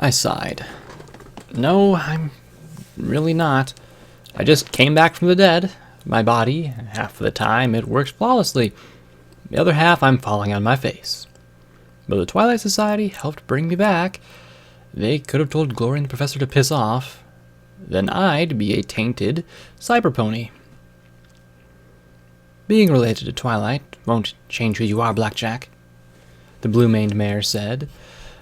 I sighed. No, I'm really not. I just came back from the dead. My body, half of the time, it works flawlessly. The other half, I'm falling on my face. But the Twilight Society helped bring me back. They could have told Glory and the Professor to piss off. Then I'd be a tainted cyber pony. Being related to Twilight won't change who you are, Blackjack, the blue-maned mare said,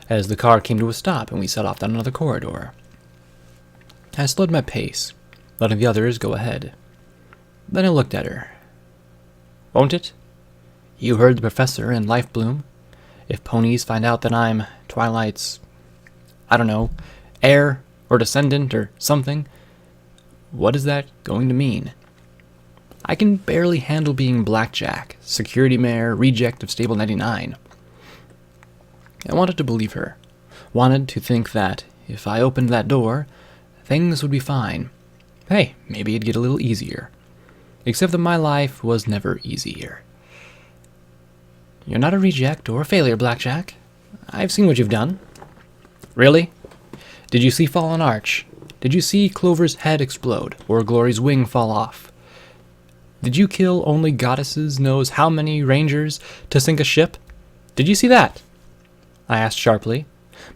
as the car came to a stop and we set off down another corridor. I slowed my pace, letting the others go ahead. Then I looked at her. Won't it? You heard the Professor and Life Bloom. If ponies find out that I'm Twilight's, I don't know, heir or descendant or something, what is that going to mean? I can barely handle being Blackjack, security mare, reject of Stable 99. I wanted to believe her. Wanted to think that if I opened that door, things would be fine. Hey, maybe it'd get a little easier. Except that my life was never easier. You're not a reject or a failure, Blackjack. I've seen what you've done. Really? Did you see Fallen Arch? Did you see Clover's head explode, or Glory's wing fall off? Did you kill only goddesses knows how many rangers to sink a ship? Did you see that? I asked sharply,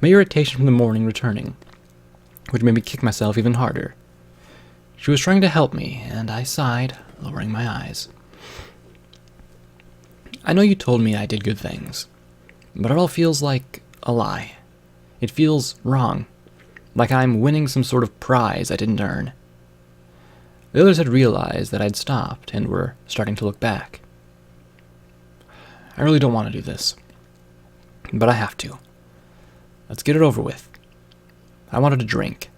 my irritation from the morning returning, which made me kick myself even harder. She was trying to help me, and I sighed, lowering my eyes. I know you told me I did good things, but it all feels like a lie. It feels wrong, like I'm winning some sort of prize I didn't earn. The others had realized that I'd stopped and were starting to look back. I really don't want to do this, but I have to. Let's get it over with. I wanted a drink.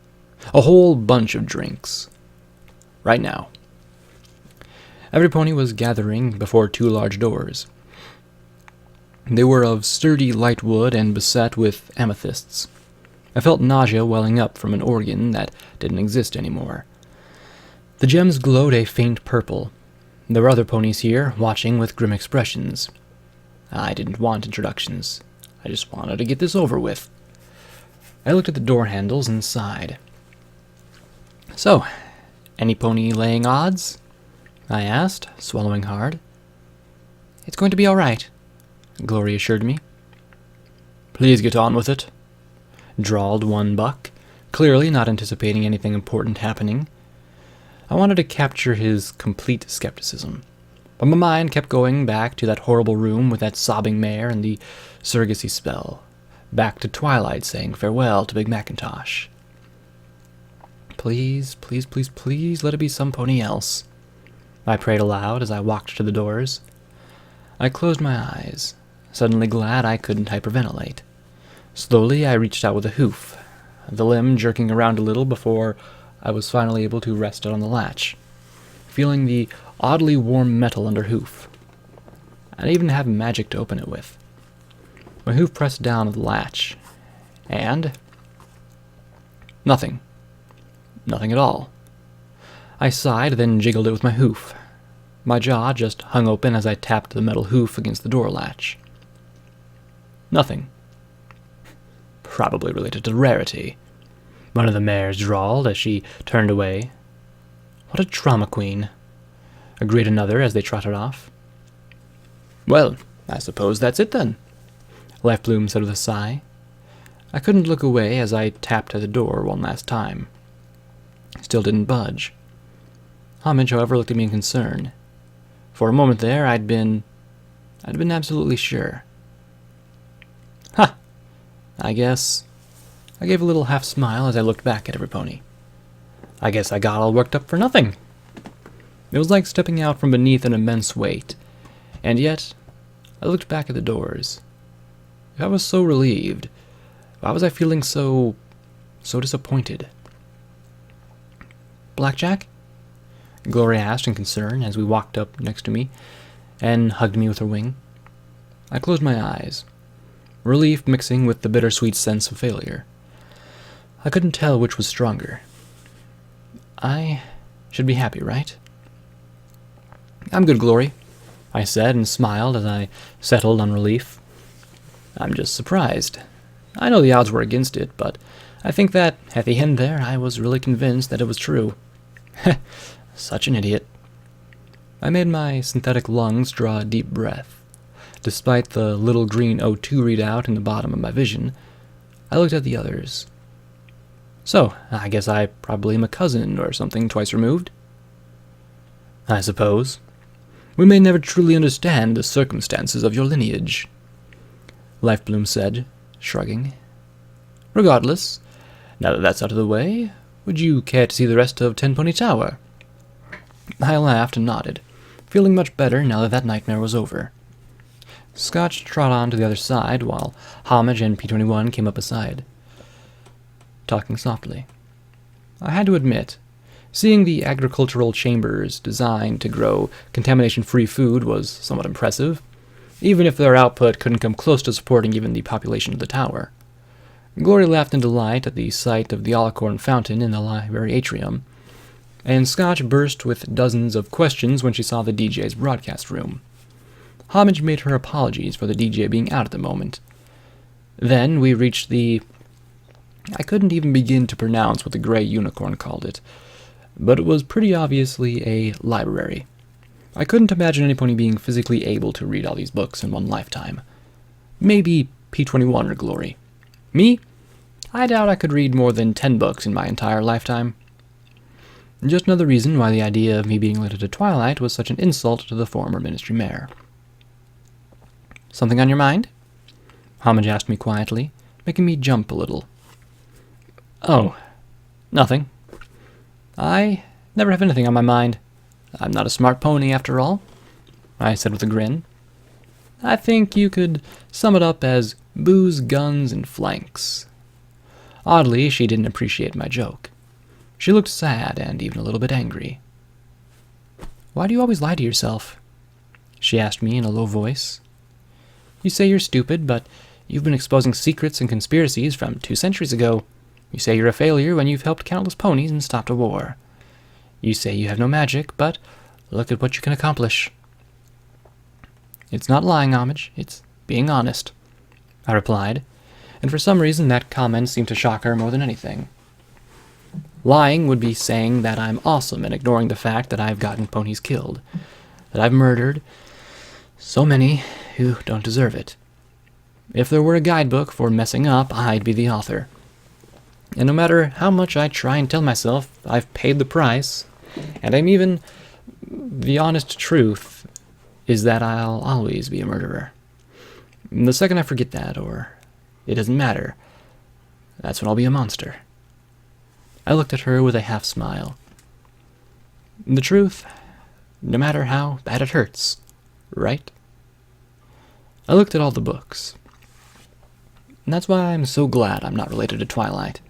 A whole bunch of drinks. Right now. Every pony was gathering before two large doors. They were of sturdy light wood and beset with amethysts. I felt nausea welling up from an organ that didn't exist anymore. The gems glowed a faint purple. There were other ponies here, watching with grim expressions. I didn't want introductions. I just wanted to get this over with. I looked at the door handles and sighed. So, any pony laying odds? I asked, swallowing hard. It's going to be all right, Glory assured me. Please get on with it, drawled one buck, clearly not anticipating anything important happening. I wanted to capture his complete skepticism, but my mind kept going back to that horrible room with that sobbing mare and the surrogacy spell, back to Twilight saying farewell to Big Macintosh. Please, please, please, please let it be some pony else, I prayed aloud as I walked to the doors. I closed my eyes, suddenly glad I couldn't hyperventilate. Slowly I reached out with a hoof, the limb jerking around a little before I was finally able to rest it on the latch, feeling the oddly warm metal under hoof. I didn't even have magic to open it with. My hoof pressed down on the latch, and nothing. Nothing at all. I sighed, then jiggled it with my hoof. My jaw just hung open as I tapped the metal hoof against the door latch. Nothing. Probably related to rarity, one of the mares drawled as she turned away. What a drama queen, agreed another as they trotted off. Well, I suppose that's it then, Life Bloom said with a sigh. I couldn't look away as I tapped at the door one last time. Still didn't budge. Homage, however, looked at me in concern. For a moment there, I'd been absolutely sure. Ha! I guess. I gave a little half-smile as I looked back at every pony. I guess I got all worked up for nothing. It was like stepping out from beneath an immense weight, and yet I looked back at the doors. If I was so relieved, why was I feeling so disappointed? Blackjack? Gloria asked in concern as we walked up next to me and hugged me with her wing. I closed my eyes, relief mixing with the bittersweet sense of failure. I couldn't tell which was stronger. I should be happy, right? I'm good, Glory, I said and smiled as I settled on relief. I'm just surprised. I know the odds were against it, but I think that, at the end there, I was really convinced that it was true. Such an idiot. I made my synthetic lungs draw a deep breath. Despite the little green O2 readout in the bottom of my vision, I looked at the others. So, I guess I probably am a cousin or something twice removed. I suppose. We may never truly understand the circumstances of your lineage, Lifebloom said, shrugging. Regardless, now that that's out of the way, would you care to see the rest of Tenpony Tower? I laughed and nodded, feeling much better now that that nightmare was over. Scotch trot on to the other side, while Homage and P21 came up beside, talking softly. I had to admit, seeing the agricultural chambers designed to grow contamination-free food was somewhat impressive, even if their output couldn't come close to supporting even the population of the tower. Glory laughed in delight at the sight of the Alicorn fountain in the library atrium, and Scotch burst with dozens of questions when she saw the DJ's broadcast room. Homage made her apologies for the DJ being out at the moment. Then we reached the... I couldn't even begin to pronounce what the gray unicorn called it, but it was pretty obviously a library. I couldn't imagine any pony being physically able to read all these books in one lifetime. Maybe P21 or Glory. Me? I doubt I could read more than 10 books in my entire lifetime. Just another reason why the idea of me being related to Twilight was such an insult to the former Ministry Mayor. Something on your mind? Homage asked me quietly, making me jump a little. Oh, nothing. I never have anything on my mind. I'm not a smart pony, after all, I said with a grin. I think you could sum it up as booze, guns, and flanks. Oddly, she didn't appreciate my joke. She looked sad and even a little bit angry. Why do you always lie to yourself? She asked me in a low voice. You say you're stupid, but you've been exposing secrets and conspiracies from 2 centuries ago. You say you're a failure when you've helped countless ponies and stopped a war. You say you have no magic, but look at what you can accomplish. It's not lying, Homage. It's being honest, I replied, and for some reason that comment seemed to shock her more than anything. Lying would be saying that I'm awesome and ignoring the fact that I've gotten ponies killed, that I've murdered so many who don't deserve it. If there were a guidebook for messing up, I'd be the author. And no matter how much I try and tell myself I've paid the price, and I'm even... the honest truth is that I'll always be a murderer. The second I forget that, or it doesn't matter, that's when I'll be a monster. I looked at her with a half-smile. The truth, no matter how bad it hurts, right? I looked at all the books. And that's why I'm so glad I'm not related to Twilight.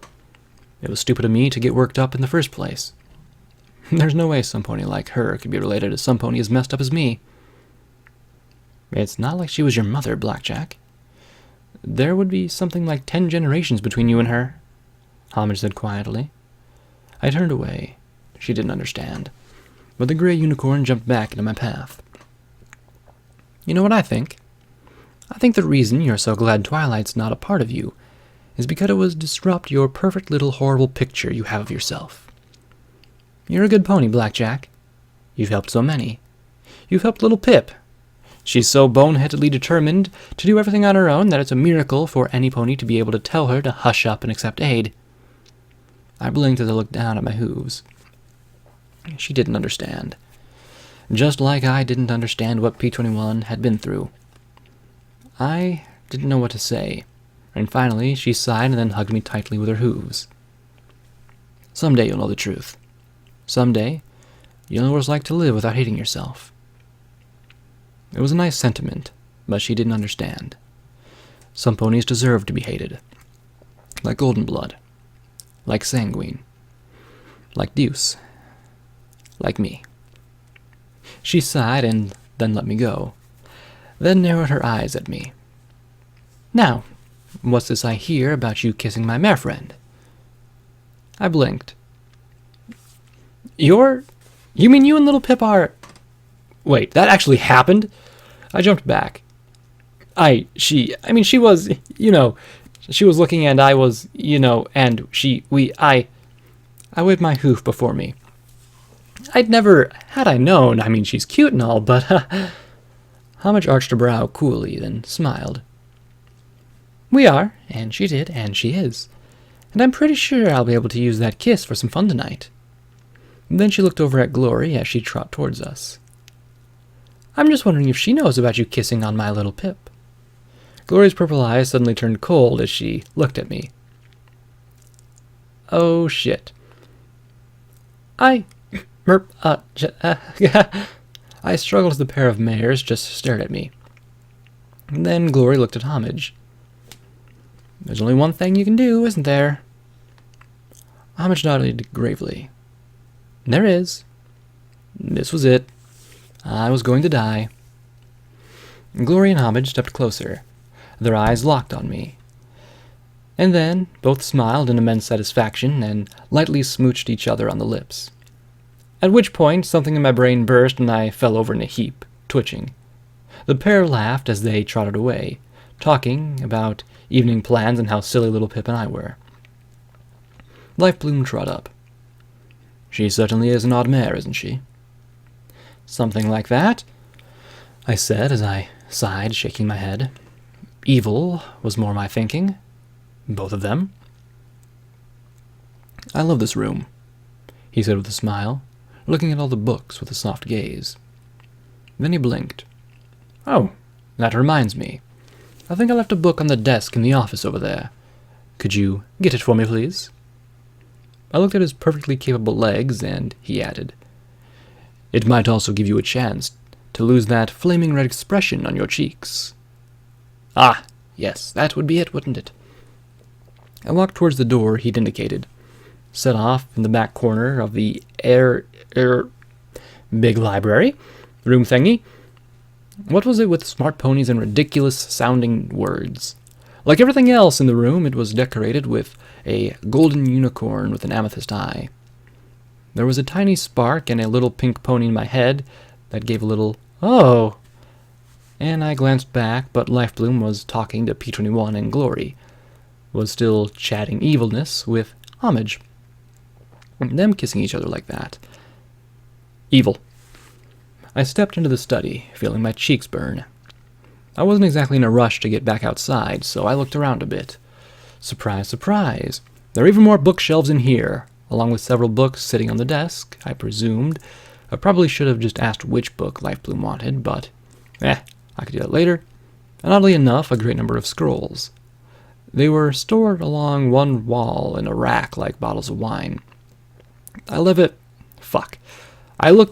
It was stupid of me to get worked up in the first place. There's no way some pony like her could be related to some pony as messed up as me. It's not like she was your mother, Blackjack. There would be something like 10 generations between you and her, Homage said quietly. I turned away. She didn't understand. But the gray unicorn jumped back into my path. You know what I think? I think the reason you're so glad Twilight's not a part of you is because it would disrupt your perfect little horrible picture you have of yourself. You're a good pony, Blackjack. You've helped so many. You've helped little Pip. She's so boneheadedly determined to do everything on her own that it's a miracle for any pony to be able to tell her to hush up and accept aid. I blinked as I looked down at my hooves. She didn't understand. Just like I didn't understand what P21 had been through. I didn't know what to say, and finally she sighed and then hugged me tightly with her hooves. Someday you'll know the truth. Someday you'll know what it's like to live without hating yourself. It was a nice sentiment, but she didn't understand. Some ponies deserve to be hated. Like Golden Blood. Like Sanguine. Like Deuce. Like me. She sighed and then let me go, then narrowed her eyes at me. Now, what's this I hear about you kissing my mare friend? I blinked. You mean you and little Pip are... Wait, that actually happened? I jumped back. She was, She was looking and I was, and I waved my hoof before me. Had I known, I mean, she's cute and all, but Homage arched her brow coolly, then smiled. We are, and she did, and she is. And I'm pretty sure I'll be able to use that kiss for some fun tonight. Then she looked over at Glory as she trotted towards us. I'm just wondering if she knows about you kissing on my little Pip. Glory's purple eyes suddenly turned cold as she looked at me. Oh, shit. I struggled as the pair of mares just stared at me. And then Glory looked at Homage. There's only one thing you can do, isn't there? Homage nodded gravely. There is. This was it. I was going to die. Glory and Homage stepped closer, their eyes locked on me. And then both smiled in immense satisfaction and lightly smooched each other on the lips. At which point, something in my brain burst and I fell over in a heap, twitching. The pair laughed as they trotted away, talking about evening plans and how silly little Pip and I were. Lifebloom trot up. She certainly is an odd mare, isn't she? Something like that, I said as I sighed, shaking my head. Evil was more my thinking. Both of them. I love this room, he said with a smile, looking at all the books with a soft gaze. Then he blinked. Oh, that reminds me. I think I left a book on the desk in the office over there. Could you get it for me, please? I looked at his perfectly capable legs, and he added, It might also give you a chance to lose that flaming red expression on your cheeks. Ah, yes, that would be it, wouldn't it? I walked towards the door he'd indicated, set off in the back corner of the big library, room thingy. What was it with smart ponies and ridiculous-sounding words? Like everything else in the room, it was decorated with a golden unicorn with an amethyst eye. There was a tiny spark and a little pink pony in my head that gave a little, oh! And I glanced back, but Lifebloom was talking to P21 and Glory, was still chatting evilness with Homage. Them kissing each other like that. Evil. I stepped into the study, feeling my cheeks burn. I wasn't exactly in a rush to get back outside, so I looked around a bit. Surprise, surprise. There are even more bookshelves in here, along with several books sitting on the desk, I presumed. I probably should have just asked which book Lifebloom wanted, but I could do that later. And oddly enough, a great number of scrolls. They were stored along one wall in a rack like bottles of wine. I looked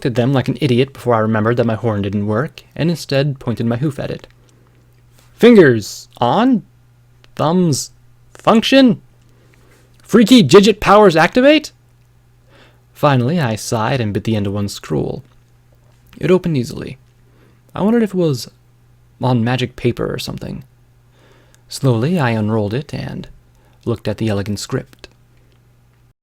at them like an idiot before I remembered that my horn didn't work, and instead pointed my hoof at it. Fingers on? Thumbs function? Freaky Gidget powers activate? Finally, I sighed and bit the end of one scroll. It opened easily. I wondered if it was on magic paper or something. Slowly, I unrolled it and looked at the elegant script.